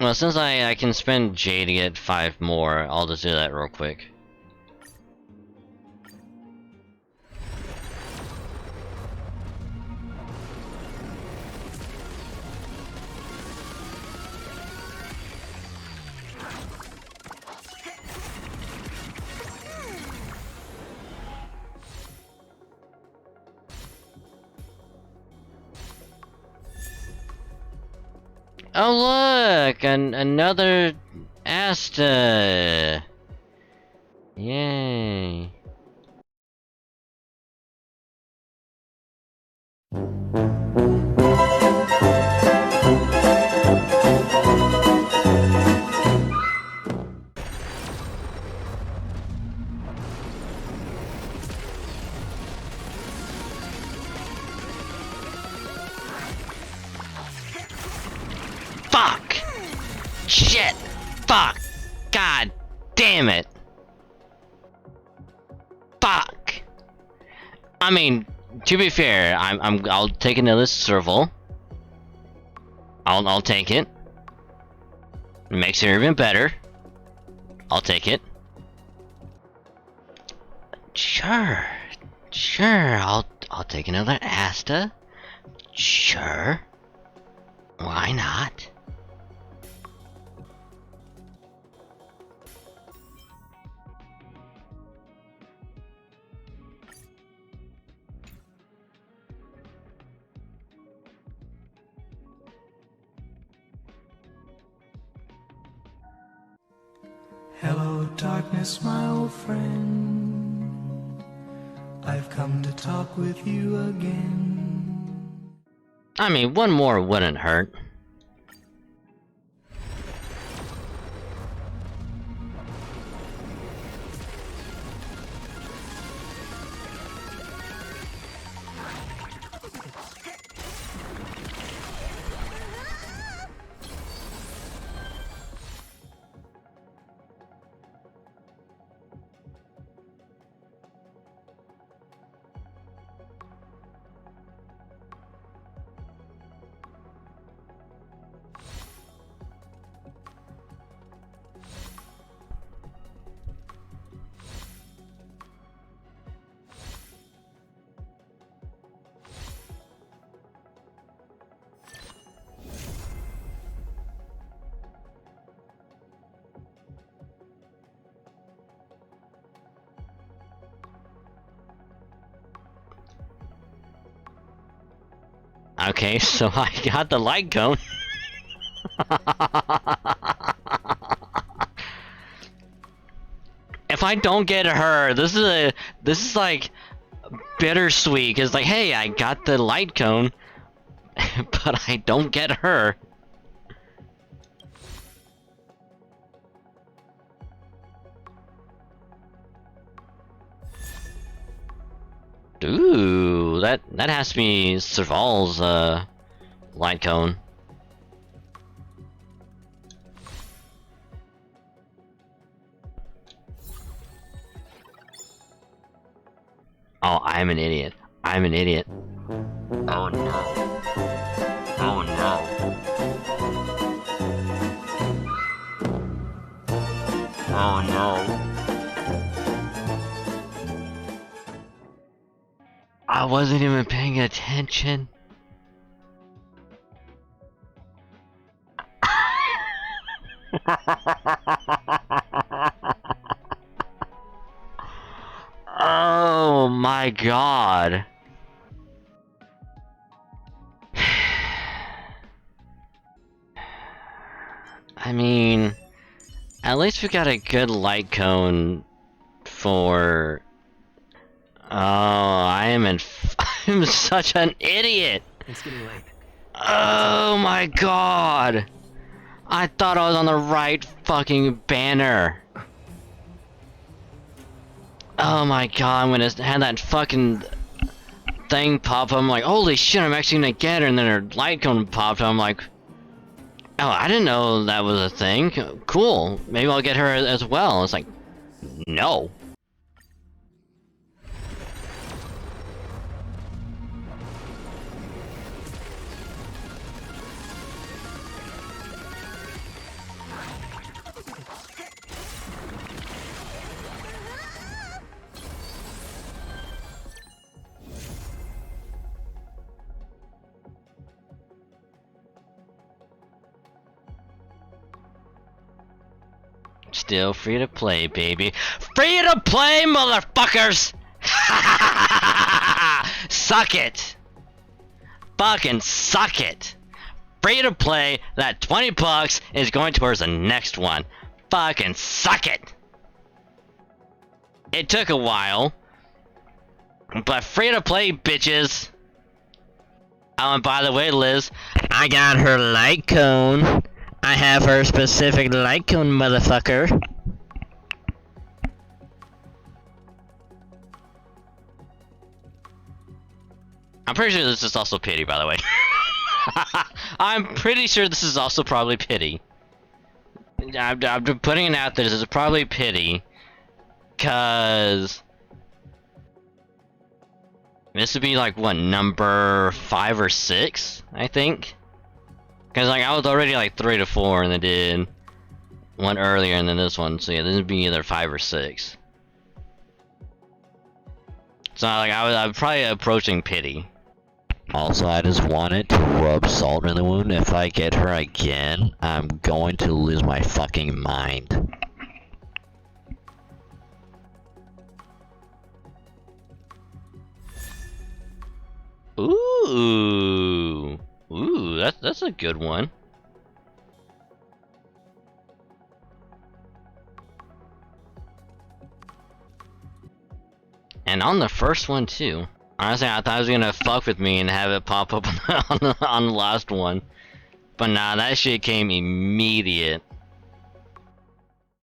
Well, since I can spend J to get 5 more, I'll just do that real quick. Oh look! Another Asta! Yay. Fuck! Shit! Fuck! God damn it! Fuck! I mean, to be fair, I'll take another serval. I'll take it. It makes it even better. I'll take it. Sure. Sure, I'll take another Asta. Sure. Why not? Hello, darkness, my old friend. I've come to talk with you again. I mean, one more wouldn't hurt. Okay, so I got the light cone. If I don't get her, this is like bittersweet. Cause like, hey, I got the light cone, but I don't get her. Ooh, that has to be Serval's light cone. Oh, I'm an idiot. I'm an idiot. Oh no. Oh no. Oh no. I wasn't even paying attention. Oh my god. I mean, at least we got a good light cone for... Oh, I'm such an idiot. It's getting late. Oh my god. I thought I was on the right fucking banner. Oh my god, when it had that fucking thing pop up, I'm like, holy shit, I'm actually gonna get her, and then her light cone popped up, I'm like, oh, I didn't know that was a thing. Cool, maybe I'll get her as well. It's like, no. Still free to play, baby. Free to play, motherfuckers! Suck it! Fucking suck it! Free to play, that 20 bucks is going towards the next one. Fucking suck it! It took a while, but free to play, bitches! Oh, and by the way, Liz, I got her light cone. I have her specific light cone, motherfucker. I'm pretty sure this is also pity, by the way. I'm pretty sure this is also probably pity. I'm putting it out there, this is probably pity. Cause this would be like, what, number 5 or 6, I think? Cause like I was already like 3 to 4 and I did one earlier and then this one, so yeah, this would be either 5 or 6. So like I'm probably approaching pity. Also, I just wanted to rub salt in the wound. If I get her again, I'm going to lose my fucking mind. Ooh, that's a good one. And on the first one too. Honestly, I thought it was gonna fuck with me and have it pop up on the last one, but nah, that shit came immediate.